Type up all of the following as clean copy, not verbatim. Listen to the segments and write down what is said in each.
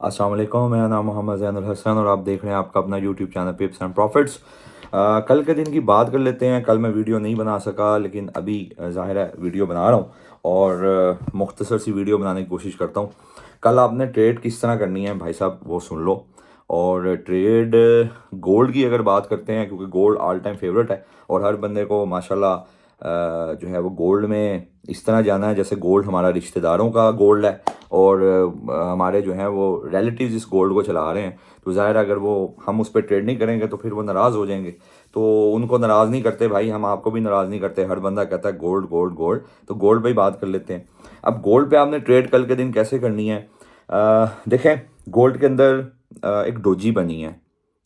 अस्सलाम वालेकुम, मेरा नाम मोहम्मद ज़ैनुल हसन और आप देख रहे हैं आपका अपना यूट्यूब चैनल पिप्स एंड प्रॉफिट्स। कल के दिन की बात कर लेते हैं। कल मैं वीडियो नहीं बना सका, लेकिन अभी ज़ाहिर है वीडियो बना रहा हूँ और मुख्तसर सी वीडियो बनाने की कोशिश करता हूँ। कल आपने ट्रेड किस तरह करनी है भाई साहब वो सुन लो। और ट्रेड गोल्ड की अगर बात करते हैं, क्योंकि गोल्ड ऑल टाइम फेवरेट है और हर बंदे को माशाल्लाह जो है वो गोल्ड में इस तरह जाना है जैसे गोल्ड हमारा रिश्तेदारों का गोल्ड है और हमारे जो हैं वो रिलेटिव्स इस गोल्ड को चला रहे हैं। तो ज़ाहिर है अगर वो हम उस पर ट्रेड नहीं करेंगे तो फिर वो नाराज़ हो जाएंगे। तो उनको नाराज़ नहीं करते भाई, हम आपको भी नाराज़ नहीं करते। हर बंदा कहता है गोल्ड गोल्ड गोल्ड, तो गोल्ड पे ही बात कर लेते हैं। अब गोल्ड पे आपने ट्रेड कल के दिन कैसे करनी है? देखें, गोल्ड के अंदर एक डोजी बनी है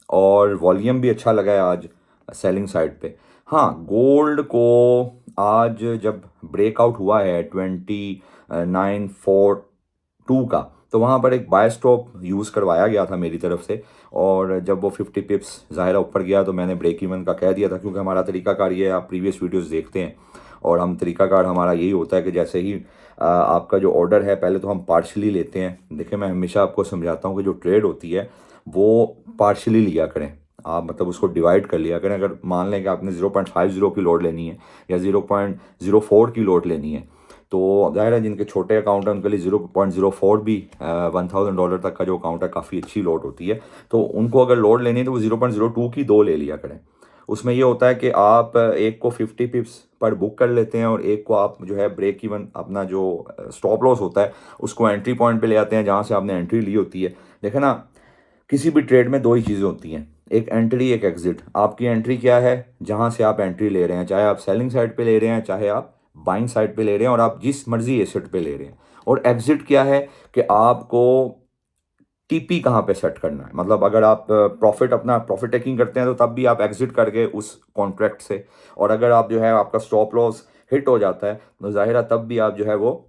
और वॉल्यूम भी अच्छा लगा है आज सेलिंग साइड पे। हाँ, गोल्ड को आज जब ब्रेकआउट हुआ है 2942 का, तो वहाँ पर एक बाय स्टॉप यूज़ करवाया गया था मेरी तरफ से। और जब वो 50 पिप्स ज़ाहिर ऊपर गया तो मैंने ब्रेक इवन का कह दिया था, क्योंकि हमारा तरीकाकार ये है, आप प्रीवियस वीडियोस देखते हैं और हम तरीकाकार हमारा यही होता है कि जैसे ही आपका जो ऑर्डर है पहले तो हम पार्शली लेते हैं। देखिए, मैं हमेशा आपको समझाता हूँ कि जो ट्रेड होती है वो पार्शली लिया करें। आप मतलब उसको डिवाइड कर लिया करें। अगर मान लें कि आपने 0.50 की लोड लेनी है या 0.04 की लोड लेनी है, तो जाहिर है जिनके छोटे अकाउंट हैं उनके लिए 0.04 भी $1000 तक का जो अकाउंट है काफ़ी अच्छी लोड होती है। तो उनको अगर लोड लेनी है तो वो 0.02 की दो ले लिया करें। उसमें ये होता है कि आप एक को 50 पिप्स पर बुक कर लेते हैं और एक को आप जो है ब्रेक इवन अपना जो स्टॉप लॉस होता है उसको एंट्री पॉइंट पे ले आते हैं जहाँ से आपने एंट्री ली होती है। देखे ना, किसी भी ट्रेड में दो ही चीज़ें होती हैं, एक एंट्री एक एग्जिट। आपकी एंट्री क्या है? जहां से आप एंट्री ले रहे हैं, चाहे आप सेलिंग साइड पे ले रहे हैं चाहे आप बाइंग साइड पे ले रहे हैं और आप जिस मर्जी एसेट पे ले रहे हैं। और एग्जिट क्या है कि आपको टीपी कहाँ पे सेट करना है। मतलब अगर आप प्रॉफिट अपना प्रॉफिट टेकिंग करते हैं तो तब भी आप एग्जिट करके उस कॉन्ट्रैक्ट से, और अगर आप जो है आपका स्टॉप लॉस हिट हो जाता है तो जाहिर है तब भी आप जो है वो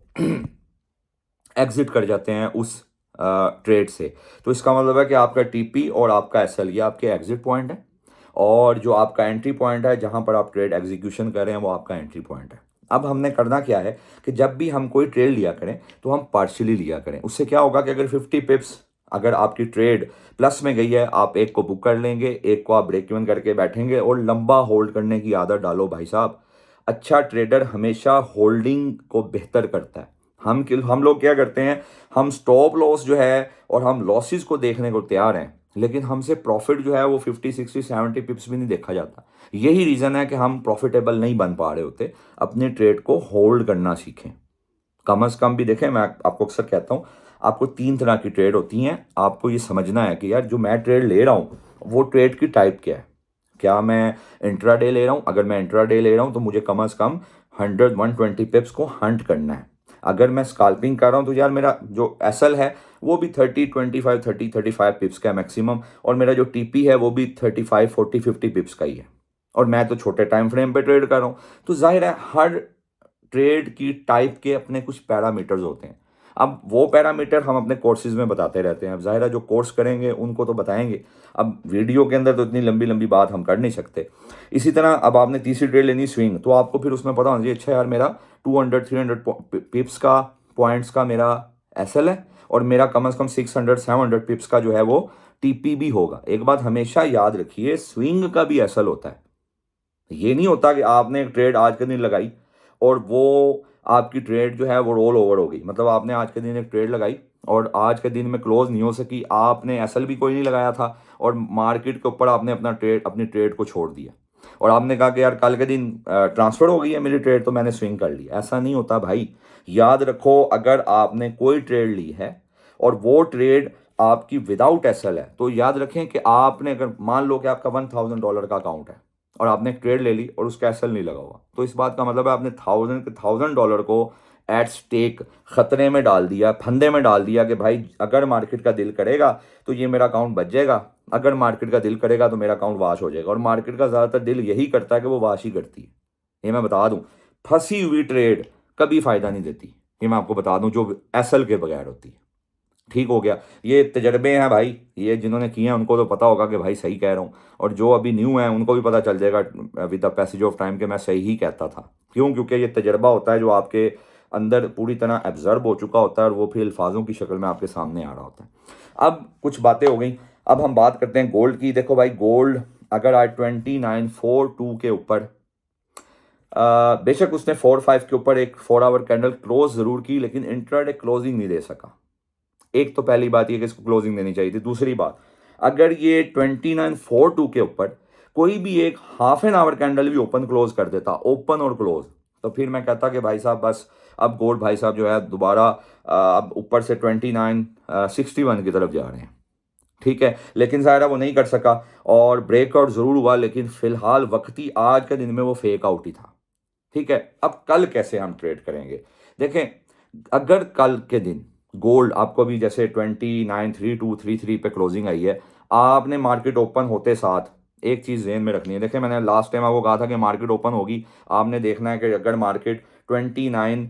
एग्जिट कर जाते हैं उस ट्रेड से। तो इसका मतलब है कि आपका टीपी और आपका एसएल ये आपके एग्जिट पॉइंट है और जो आपका एंट्री पॉइंट है जहां पर आप ट्रेड एग्जीक्यूशन कर रहे हैं वो आपका एंट्री पॉइंट है। अब हमने करना क्या है कि जब भी हम कोई ट्रेड लिया करें तो हम पार्शियली लिया करें। उससे क्या होगा कि अगर 50 पिप्स अगर आपकी ट्रेड प्लस में गई है, आप एक को बुक कर लेंगे, एक को आप ब्रेक इवन करके बैठेंगे और लंबा होल्ड करने की आदत डालो भाई साहब। अच्छा ट्रेडर हमेशा होल्डिंग को बेहतर करता है। हम लोग क्या करते हैं, हम स्टॉप लॉस जो है और हम लॉसेस को देखने को तैयार हैं, लेकिन हमसे प्रॉफिट जो है वो 50 60 70 पिप्स भी नहीं देखा जाता। यही रीज़न है कि हम प्रॉफिटेबल नहीं बन पा रहे होते। अपने ट्रेड को होल्ड करना सीखें। कम अज़ कम भी देखें, मैं आपको अक्सर कहता हूँ आपको तीन तरह की ट्रेड होती हैं। आपको ये समझना है कि यार जो मैं ट्रेड ले रहा हूँ वो ट्रेड की टाइप क्या है। क्या मैं इंट्राडे ले रहा हूँ? अगर मैं इंट्राडे ले रहा हूँ तो मुझे कम अज़ कम 100 120 पिप्स को हंट करना है। अगर मैं स्काल्पिंग कर रहा हूँ तो यार मेरा जो एसएल है वो भी 30 25 30 35 पिप्स का है मैक्सिमम, और मेरा जो टीपी है वो भी 35 40 50 पिप्स का ही है, और मैं तो छोटे टाइम फ्रेम पे ट्रेड कर रहा हूँ। तो जाहिर है हर ट्रेड की टाइप के अपने कुछ पैरामीटर्स होते हैं। अब वो पैरामीटर हम अपने कोर्सेज में बताते रहते हैं। अब जाहिर है जो कोर्स करेंगे उनको तो बताएंगे, अब वीडियो के अंदर तो इतनी लंबी लंबी बात हम कर नहीं सकते। इसी तरह अब आपने तीसरी ट्रेड लेनी स्विंग, तो आपको फिर उसमें पता होना चाहिए अच्छा यार मेरा 200 300 पिप्स का पॉइंट्स का मेरा एसएल है और मेरा कम से कम 600 700 पिप्स का जो है वो टीपी भी होगा। एक बात हमेशा याद रखिए, स्विंग का भी एसएल होता है। ये नहीं होता कि आपने एक ट्रेड आज के दिन लगाई और वो आपकी ट्रेड जो है वो रोल ओवर हो गई। मतलब आपने आज के दिन एक ट्रेड लगाई और आज के दिन में क्लोज नहीं हो सकी, आपने एसएल भी कोई नहीं लगाया था और मार्केट के ऊपर आपने अपनी ट्रेड को छोड़ दिया और आपने कहा कि यार कल के दिन ट्रांसफर हो गई है मेरी ट्रेड तो मैंने स्विंग कर ली। ऐसा नहीं होता भाई। याद रखो, अगर आपने कोई ट्रेड ली है और वो ट्रेड आपकी विदाउट एसएल है, तो याद रखें कि आपने, अगर मान लो कि आपका $1000 का अकाउंट है और आपने एक ट्रेड ले ली और उसका एसएल नहीं लगा हुआ, तो इस बात का मतलब है आपने $1000 को एट स्टेक खतरे में डाल दिया, फंदे में डाल दिया कि भाई अगर मार्केट का दिल करेगा तो ये मेरा अकाउंट बच जाएगा, अगर मार्केट का दिल करेगा तो मेरा अकाउंट वाश हो जाएगा। और मार्केट का ज़्यादातर दिल यही करता है कि वो वाश ही करती है। ये मैं बता दूं, फंसी हुई ट्रेड कभी फायदा नहीं देती। ये मैं आपको बता दूं, जो एसएल के बगैर होती है। ठीक हो गया, ये तजर्बे हैं भाई, ये जिन्होंने किए हैं उनको तो पता होगा कि भाई सही कह रहा हूँ, और जो अभी न्यू है उनको भी पता चल जाएगा with the passage of time कि मैं सही ही कहता था। क्यों? क्योंकि ये तजर्बा होता है जो आपके अंदर पूरी तरह एब्जर्ब हो चुका होता है और वो फिर अल्फाजों की शक्ल में आपके सामने आ रहा होता है। अब कुछ बातें हो गई, अब हम बात करते हैं गोल्ड की। देखो भाई, गोल्ड अगर आज 2942 के ऊपर, बेशक उसने 4-5 के ऊपर एक 4 आवर कैंडल क्लोज जरूर की, लेकिन इंट्राडे क्लोजिंग नहीं दे सका। एक तो पहली बात ये कि इसको क्लोजिंग देनी चाहिए थी। दूसरी बात, अगर ये 2942 के ऊपर कोई भी एक हाफ एन आवर कैंडल भी ओपन क्लोज कर देता, ओपन और क्लोज, तो फिर मैं कहता कि भाई साहब बस अब गोल्ड भाई साहब जो है दोबारा अब ऊपर से 2961 की तरफ जा रहे हैं। ठीक है, लेकिन ज़ाहिर है वो नहीं कर सका और ब्रेकआउट ज़रूर हुआ, लेकिन फिलहाल वक्ती आज के दिन में वो फेक आउट ही था। ठीक है, अब कल कैसे हम ट्रेड करेंगे? देखें, अगर कल के दिन गोल्ड आपको भी जैसे 293233 पे क्लोजिंग आई है, आपने मार्केट ओपन होते साथ एक चीज़ ज़हन में रखनी है। देखिए, मैंने लास्ट टाइम आपको कहा था कि मार्केट ओपन होगी, आपने देखना है कि अगर मार्केट 29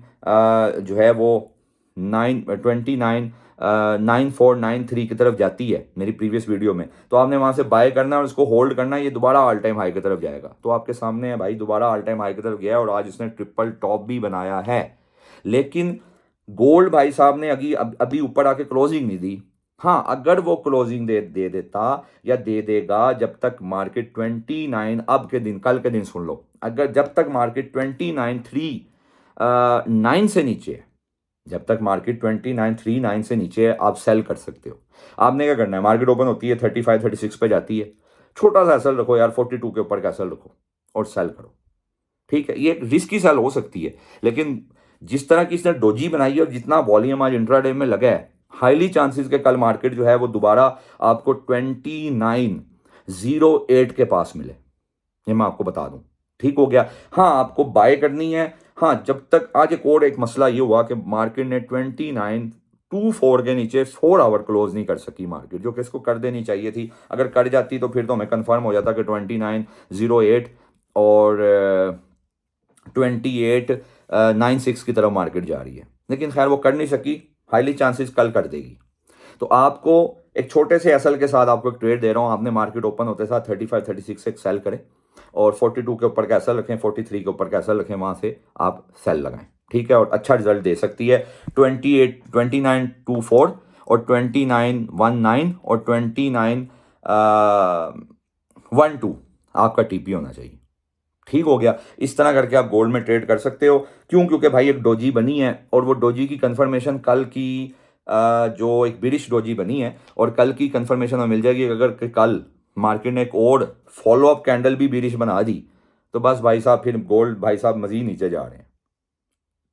जो है वो 9493 की तरफ जाती है मेरी प्रीवियस वीडियो में, तो आपने वहां से बाय करना है और उसको होल्ड करना है। ये दोबारा ऑल टाइम हाई की तरफ जाएगा, तो आपके सामने है भाई, दोबारा ऑल टाइम हाई की तरफ गया और आज इसने ट्रिपल टॉप भी बनाया है। लेकिन गोल्ड भाई साहब ने अभी ऊपर आके क्लोजिंग नहीं दी। हाँ, अगर वो क्लोजिंग दे देता या दे देगा, जब तक मार्केट 29 अब के दिन, कल के दिन सुन लो, अगर जब तक मार्केट 2939 से नीचे है, जब तक मार्केट 2939 से नीचे है, आप सेल कर सकते हो। आपने क्या करना है, मार्केट ओपन होती है 35-36 पे जाती है, छोटा सा सेल रखो यार, 42 के ऊपर का सेल रखो और सेल करो। ठीक है, ये एक रिस्की सेल हो सकती है, लेकिन जिस तरह की इसने डोजी बनाई है और जितना वॉल्यूम आज इंट्राडे में लगा है, हाईली चांसेस के कल मार्केट जो है वो दोबारा आपको 2908 के पास मिले, ये मैं आपको बता दूं। ठीक हो गया। हाँ, आपको बाय करनी है। हाँ, जब तक आज एक मसला ये हुआ कि मार्केट ने 2924 के नीचे 4 आवर क्लोज नहीं कर सकी मार्केट, जो कि इसको कर देनी चाहिए थी। अगर कर जाती तो फिर तो हमें कंफर्म हो जाता कि 2908 और 2896 की तरफ मार्केट जा रही है, लेकिन खैर वो कर नहीं सकी। हाईली चांसेस कल कर देगी। तो आपको एक छोटे से एसएल के साथ आपको एक ट्रेड दे रहा हूं, आपने मार्केट ओपन होते साथ 35-36 से सेल करें और 42 के ऊपर का एसएल रखें, 43 के ऊपर का एसएल रखें, वहां से आप सेल लगाएं। ठीक है, और अच्छा रिजल्ट दे सकती है। 2924 और 2919 और 2912 आपका टीपी होना चाहिए। ठीक हो गया। इस तरह करके आप गोल्ड में ट्रेड कर सकते हो। क्यों? क्योंकि भाई एक डोजी बनी है और वो डोजी की कंफर्मेशन कल की जो एक बिरिश डोजी बनी है, और कल की कंफर्मेशन में मिल जाएगी। अगर कल मार्केट ने एक और फॉलो अप कैंडल भी बिरिश बना दी, तो बस भाई साहब फिर गोल्ड भाई साहब मजीद नीचे जा रहे हैं।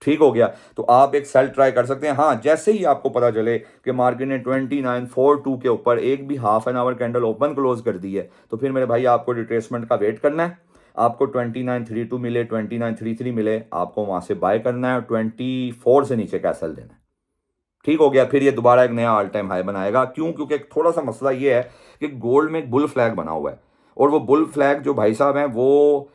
ठीक हो गया। तो आप एक सेल ट्राई कर सकते हैं। हाँ, जैसे ही आपको पता चले कि मार्केट ने 2942 के ऊपर एक भी half an hour candle open close कर दी है, तो फिर मेरे भाई आपको रिट्रेसमेंट का वेट करना है। आपको 2932 मिले, 2933 मिले, आपको वहां से बाय करना है, 24 से नीचे का सेल देना है। ठीक हो गया। फिर ये दोबारा एक नया ऑल टाइम हाई बनाएगा। क्यों? क्योंकि एक थोड़ा सा मसला ये है कि गोल्ड में एक बुल फ्लैग बना हुआ है, और वो बुल फ्लैग जो भाई साहब हैं वो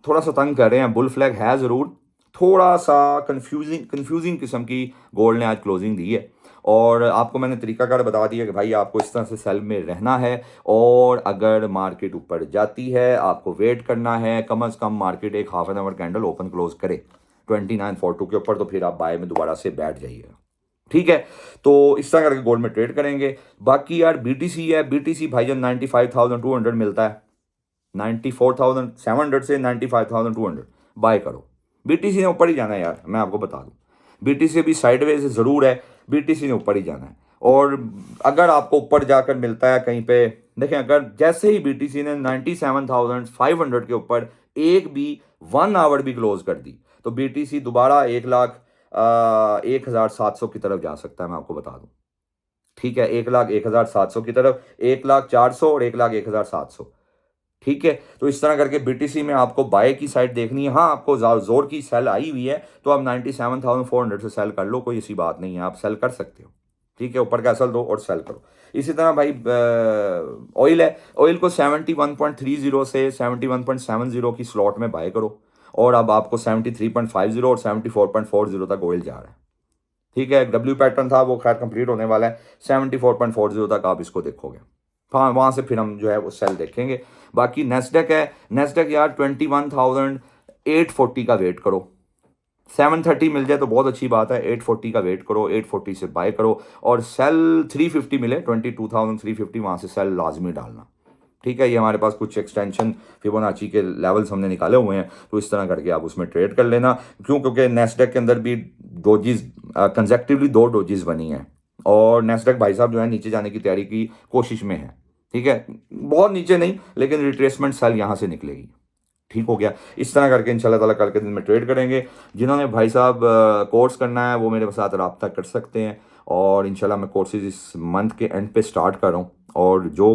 थोड़ा सा तंग कर रहे हैं। बुल फ्लैग है ज़रूर, थोड़ा सा कंफ्यूजिंग किस्म की गोल्ड ने आज क्लोजिंग दी है, और आपको मैंने तरीकाकार बता दिया कि भाई आपको इस तरह से सेल में रहना है, और अगर मार्केट ऊपर जाती है आपको वेट करना है, कम से कम मार्केट एक half an hour candle open close करे 2942 के ऊपर, तो फिर आप बाय में दोबारा से बैठ जाइएगा। ठीक है, तो इस तरह करके गोल्ड में ट्रेड करेंगे। बाकी यार बीटीसी है, बीटीसी भाईजान 95,200 मिलता है, 94,700 से 95,200 बाय करो। बीटीसी ने ऊपर ही जाना है यार, मैं आपको बता दूं। बीटीसी भी साइडवेज ज़रूर है, बीटीसी ने ऊपर ही जाना है। और अगर आपको ऊपर जाकर मिलता है कहीं पे, देखें, अगर जैसे ही बीटीसी ने 97,500 के ऊपर एक भी 1 आवर भी क्लोज कर दी, तो बीटीसी दोबारा 1,01,700 की तरफ जा सकता है, मैं आपको बता दूं। ठीक है, 1,01,700 की तरफ, 1,04,000 और 1,01,700। ठीक है, तो इस तरह करके बीटीसी में आपको बाय की साइड देखनी है। हाँ, आपको जोर की सेल आई हुई है, तो आप 97,400 से सेल कर लो, कोई ऐसी बात नहीं है, आप सेल कर सकते हो। ठीक है, ऊपर का सेल दो और सेल करो। इसी तरह भाई ऑयल है, ऑयल को 71.30 से 71.70 की स्लॉट में बाय करो, और अब आपको 73.50 और 74.40 तक ऑयल जा रहा है। ठीक है, डब्ल्यू पैटर्न था वो खैर कंप्लीट होने वाला है, 74.40 तक आप इसको देखोगे। हाँ, वहाँ से फिर हम जो है वो सेल देखेंगे। बाकी नेस्डेक है, नेस्डेक यार 21,840 का वेट करो। 730 मिल जाए तो बहुत अच्छी बात है, 840 का वेट करो, 840 से बाय करो और सेल 350 मिले, 22,350 वहाँ से सेल लाजमी डालना। ठीक है, ये हमारे पास कुछ एक्सटेंशन फिबोनाची के लेवल्स हमने निकाले हुए हैं, तो इस तरह करके आप उसमें ट्रेड कर लेना। क्योंकि नेस्डेक के अंदर भी डोजीज कंसेक्टिवली 2 डोजीज बनी हैं और नेस्डेक भाई साहब जो है नीचे जाने की तैयारी की कोशिश में है। ठीक है, बहुत नीचे नहीं, लेकिन रिट्रेसमेंट सेल यहाँ से निकलेगी। ठीक हो गया, इस तरह करके इंशाल्लाह ताला कल के दिन में ट्रेड करेंगे। जिन्होंने भाई साहब कोर्स करना है वो मेरे साथ रब्ता कर सकते हैं और इंशाल्लाह मैं कोर्सेज इस मंथ के एंड पे स्टार्ट कर रहा हूँ और जो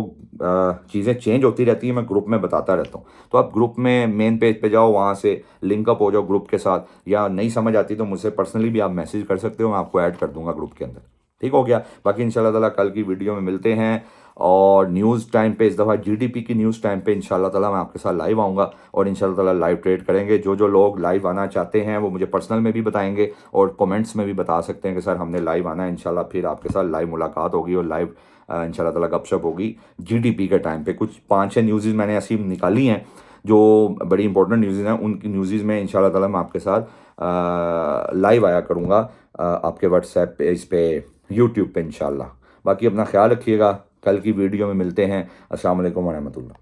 चीज़ें चेंज होती रहती हैं मैं ग्रुप में बताता रहता हूँ। तो आप ग्रुप में मेन पेज पे जाओ, वहाँ से लिंकअप हो जाओ ग्रुप के साथ, या नहीं समझ आती तो मुझसे पर्सनली भी आप मैसेज कर सकते हो, मैं आपको ऐड कर दूंगा ग्रुप के अंदर। ठीक हो गया, बाकी इंशाल्लाह ताला कल की वीडियो में मिलते हैं और न्यूज़ टाइम पे इस दफ़ा जीडीपी की न्यूज़ टाइम पे इंशाल्लाह ताला मैं आपके साथ लाइव आऊँगा और इंशाल्लाह ताला लाइव ट्रेड करेंगे। जो जो लोग लाइव आना चाहते हैं वो मुझे पर्सनल में भी बताएंगे और कमेंट्स में भी बता सकते हैं कि सर हमने लाइव आना है। इंशाल्लाह फिर आपके साथ लाइव मुलाकात होगी और लाइव इंशाल्लाह ताला गपशप होगी जीडीपी के टाइम पे। कुछ 5-6 न्यूज़ मैंने ऐसी निकाली हैं जो बड़ी इंपॉर्टेंट न्यूज़ हैं, उनकी न्यूज़ में इंशाल्लाह ताला मैं आपके साथ लाइव आया करूँगा आपके व्हाट्सएप पे, इस पे यूट्यूब पे इंशाल्लाह। बाकी अपना ख्याल रखिएगा, कल की वीडियो में मिलते हैं। अस्सलाम वालेकुम व रहमतुल्लाह।